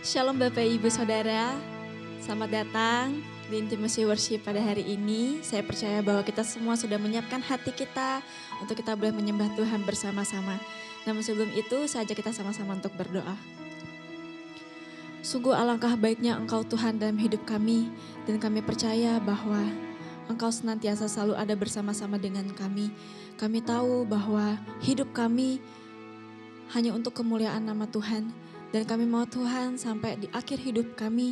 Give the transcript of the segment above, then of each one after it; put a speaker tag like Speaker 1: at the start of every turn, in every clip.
Speaker 1: Shalom Bapak Ibu Saudara, selamat datang di Intimacy Worship pada hari ini. Saya percaya bahwa kita semua sudah menyiapkan hati kita untuk kita boleh menyembah Tuhan bersama-sama. Namun sebelum itu, saya ajak kita sama-sama untuk berdoa. Sungguh alangkah baiknya Engkau Tuhan dalam hidup kami, dan kami percaya bahwa Engkau senantiasa selalu ada bersama-sama dengan kami. Kami tahu bahwa hidup kami hanya untuk kemuliaan nama Tuhan. Dan kami mau Tuhan sampai di akhir hidup kami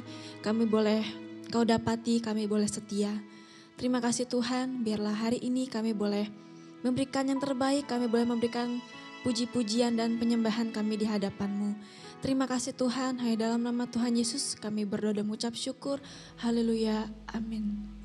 Speaker 1: boleh Kau dapati, kami boleh setia. Terima kasih Tuhan, biarlah hari ini kami boleh memberikan yang terbaik, kami boleh memberikan puji-pujian dan penyembahan kami di hadapan-Mu. Terima kasih Tuhan, hanya dalam nama Tuhan Yesus kami berdoa dan mengucap syukur. Haleluya, amin.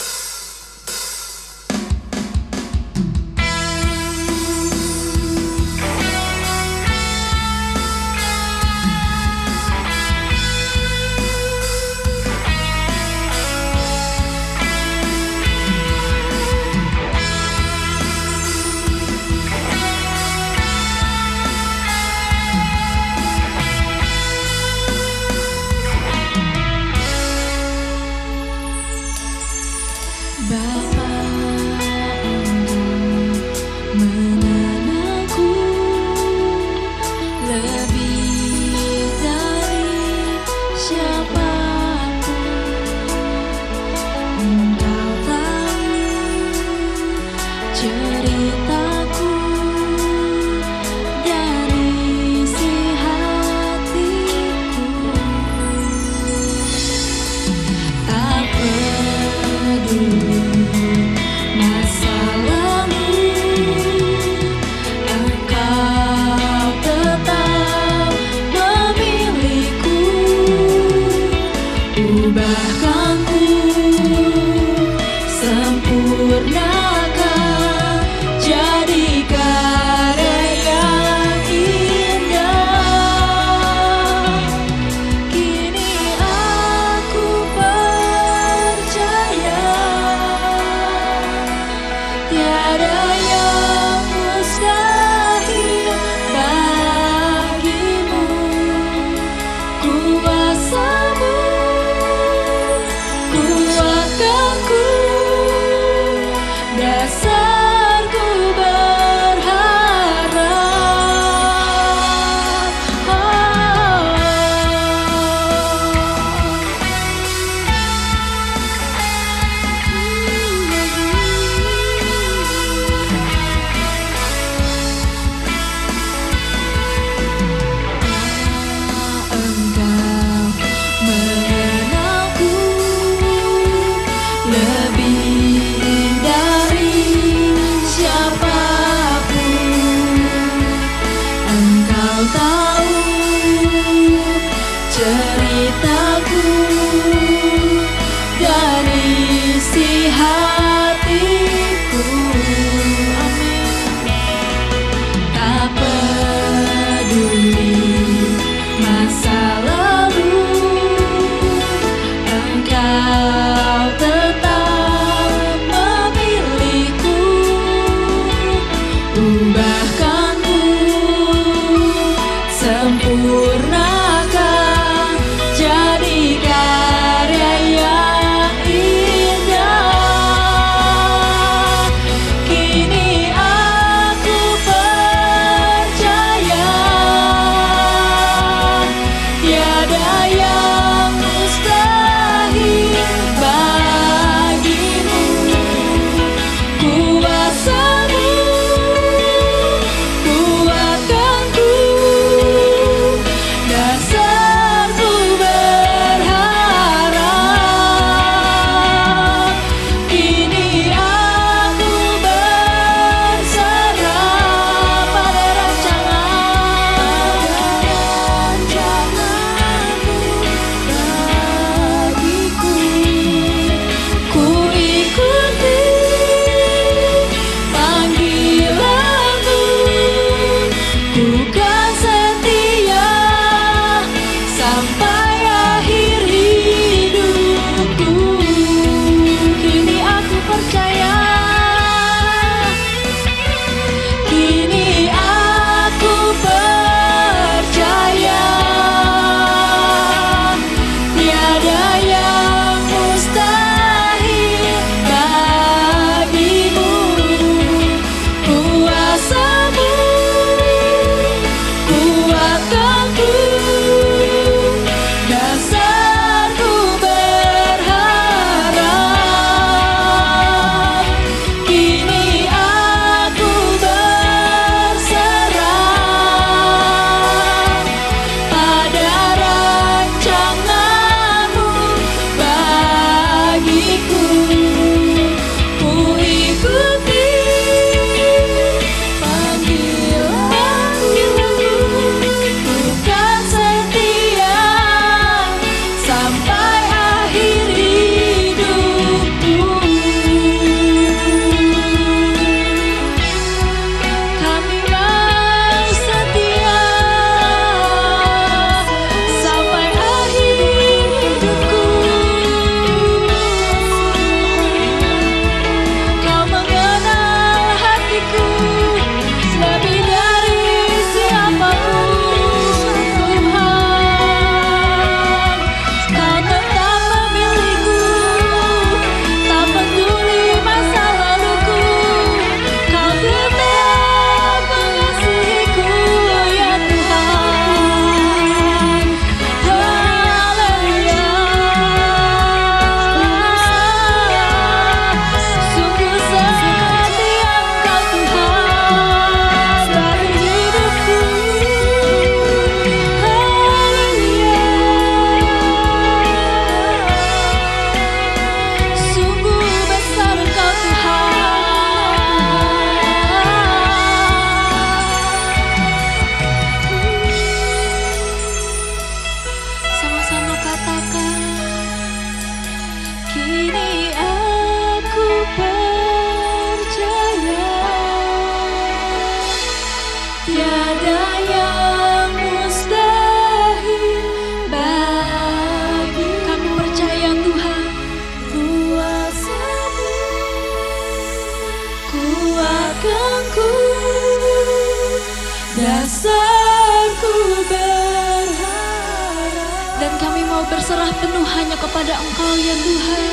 Speaker 1: kepada Engkau ya Tuhan.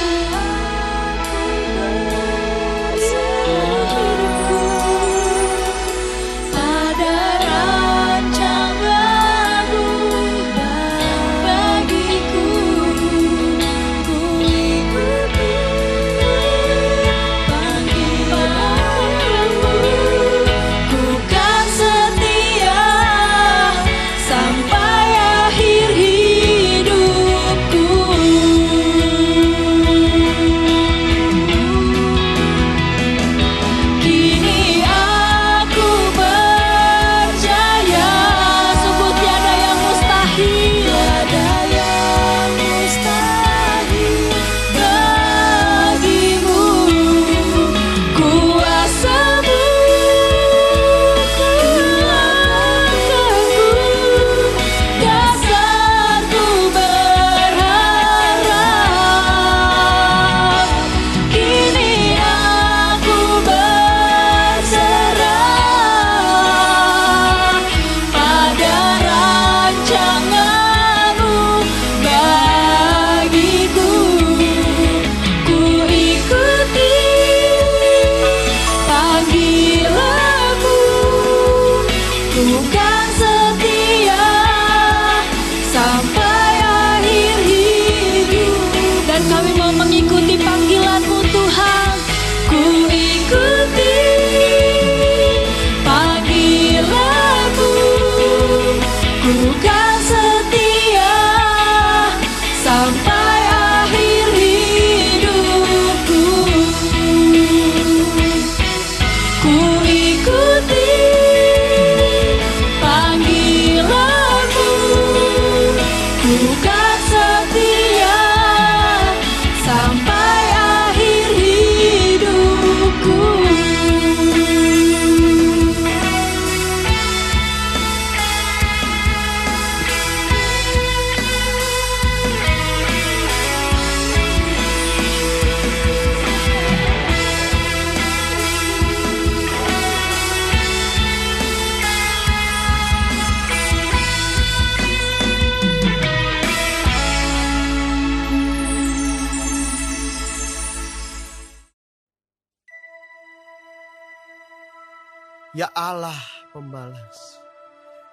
Speaker 2: Ya Allah pembalas,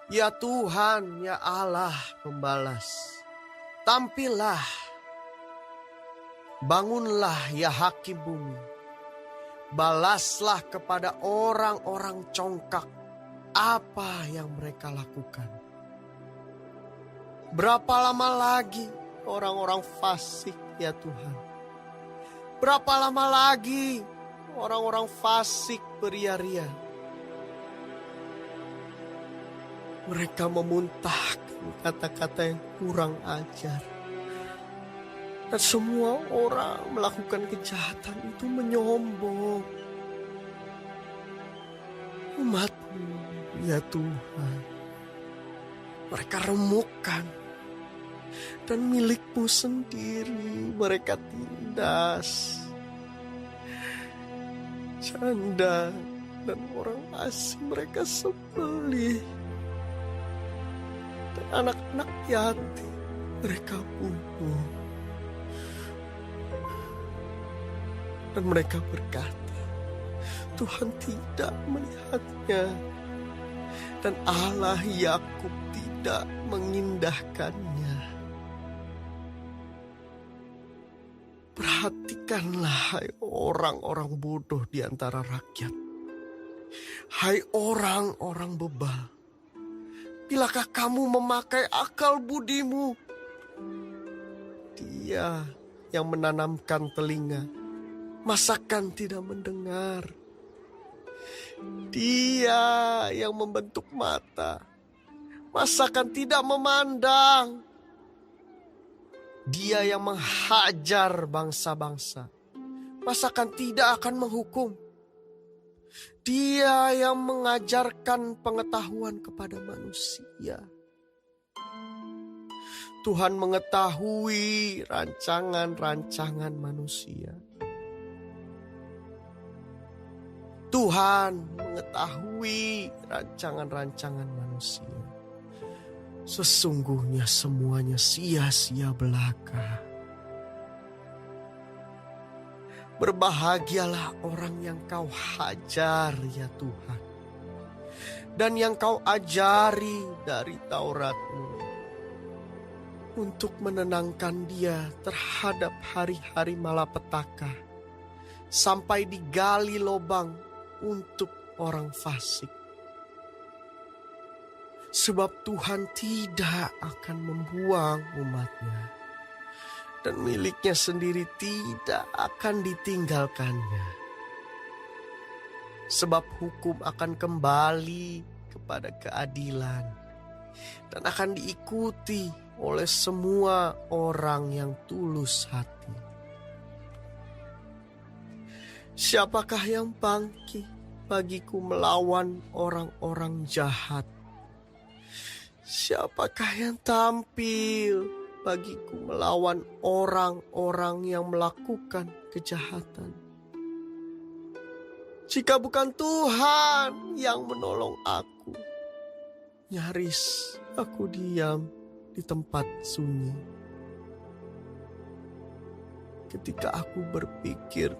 Speaker 2: ya Tuhan, ya Allah pembalas. Tampillah, bangunlah ya hakim bumi. Balaslah kepada orang-orang congkak apa yang mereka lakukan. Berapa lama lagi orang-orang fasik ya Tuhan? Berapa lama lagi orang-orang fasik beria-ria? Mereka memuntahkan kata-kata yang kurang ajar. Dan semua orang melakukan kejahatan itu menyombong. Umat-Mu ya Tuhan, mereka remukkan. Dan milik-Mu sendiri mereka tindas. Janda dan orang asing mereka sembelih. Dan anak-anak yatim mereka bunuh. Dan mereka berkata, Tuhan tidak melihatnya. Dan Allah Yakub tidak mengindahkannya. Perhatikanlah hai orang-orang bodoh di antara rakyat. Hai orang-orang bebal. Bilakah kamu memakai akal budimu? Dia yang menanamkan telinga, masakan tidak mendengar. Dia yang membentuk mata, masakan tidak memandang. Dia yang menghajar bangsa-bangsa, masakan tidak akan menghukum. Dia yang mengajarkan pengetahuan kepada manusia. Tuhan mengetahui rancangan-rancangan manusia. Tuhan mengetahui rancangan-rancangan manusia. Sesungguhnya semuanya sia-sia belaka. Berbahagialah orang yang kau hajar ya Tuhan, dan yang kau ajari dari Taurat-Mu, untuk menenangkan dia terhadap hari-hari malapetaka, sampai digali lubang untuk orang fasik. Sebab Tuhan tidak akan membuang umat-Nya, dan miliknya sendiri tidak akan ditinggalkannya. Sebab hukum akan kembali kepada keadilan, dan akan diikuti oleh semua orang yang tulus hati. Siapakah yang bangkit bagiku melawan orang-orang jahat? Siapakah yang tampil bagiku melawan orang-orang yang melakukan kejahatan? Jika bukan Tuhan yang menolong aku, nyaris aku diam di tempat sunyi. Ketika aku berpikir,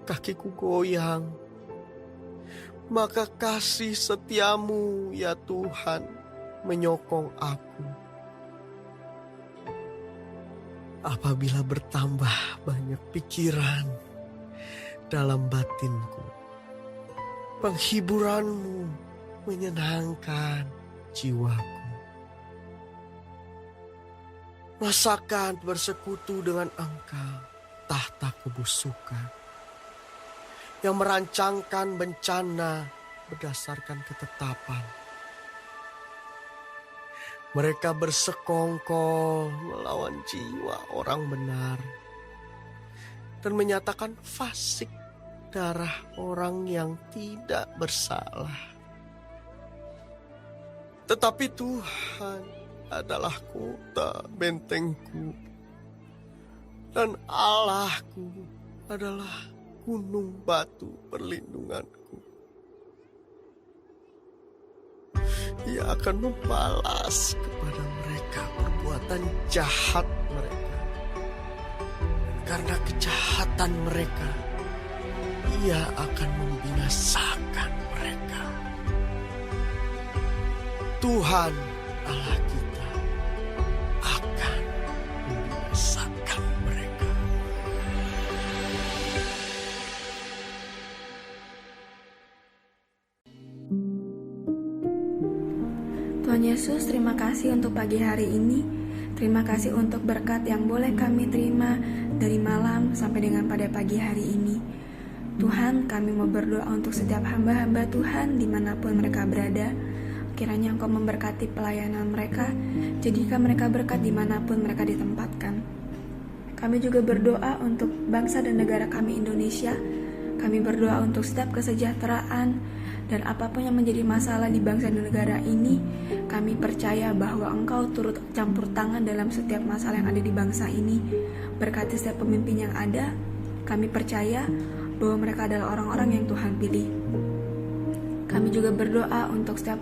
Speaker 2: kakiku goyang, maka kasih setiamu ya Tuhan menyokong aku. Apabila bertambah banyak pikiran dalam batinku, penghiburanmu menyenangkan jiwaku. Rasakan bersekutu dengan Engkau, tahta kebusukan, yang merancangkan bencana berdasarkan ketetapan. Mereka bersekongkol melawan jiwa orang benar, dan menyatakan fasik darah orang yang tidak bersalah. Tetapi Tuhan adalah kota bentengku, dan Allahku adalah gunung batu perlindunganku. Ia akan membalas kepada mereka perbuatan jahat mereka. Karena kejahatan mereka, Ia akan membinasakan mereka. Tuhan Allah kita akan membinasakan mereka.
Speaker 3: Tuhan Yesus, terima kasih untuk pagi hari ini. Terima kasih untuk berkat yang boleh kami terima dari malam sampai dengan pada pagi hari ini. Tuhan, kami mau berdoa untuk setiap hamba-hamba Tuhan dimanapun mereka berada. Kiranya Engkau memberkati pelayanan mereka, jadikan mereka berkat dimanapun mereka ditempatkan. Kami juga berdoa untuk bangsa dan negara kami Indonesia. Kami berdoa untuk setiap kesejahteraan dan apapun yang menjadi masalah di bangsa dan negara ini. Kami percaya bahwa Engkau turut campur tangan dalam setiap masalah yang ada di bangsa ini. Berkati setiap pemimpin yang ada. Kami percaya bahwa mereka adalah orang-orang yang Tuhan pilih. Kami juga berdoa untuk setiap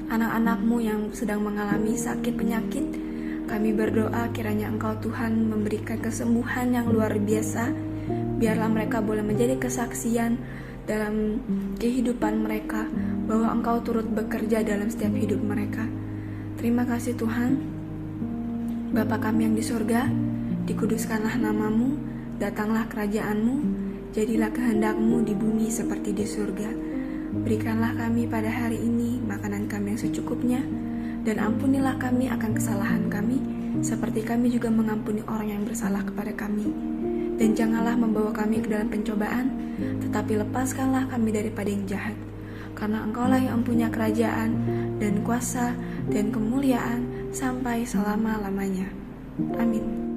Speaker 3: anak-anak-Mu yang sedang mengalami sakit penyakit. Kami berdoa kiranya Engkau Tuhan memberikan kesembuhan yang luar biasa. Biarlah mereka boleh menjadi kesaksian dalam kehidupan mereka bahwa Engkau turut bekerja dalam setiap hidup mereka. Terima kasih Tuhan. Bapa kami yang di surga, dikuduskanlah nama-Mu, datanglah kerajaan-Mu, jadilah kehendak-Mu di bumi seperti di surga. Berikanlah kami pada hari ini makanan kami yang secukupnya, dan ampunilah kami akan kesalahan kami, seperti kami juga mengampuni orang yang bersalah kepada kami. Dan janganlah membawa kami ke dalam pencobaan, tetapi lepaskanlah kami daripada yang jahat. Karena Engkaulah yang mempunyai kerajaan, dan kuasa, dan kemuliaan, sampai selama-lamanya. Amin.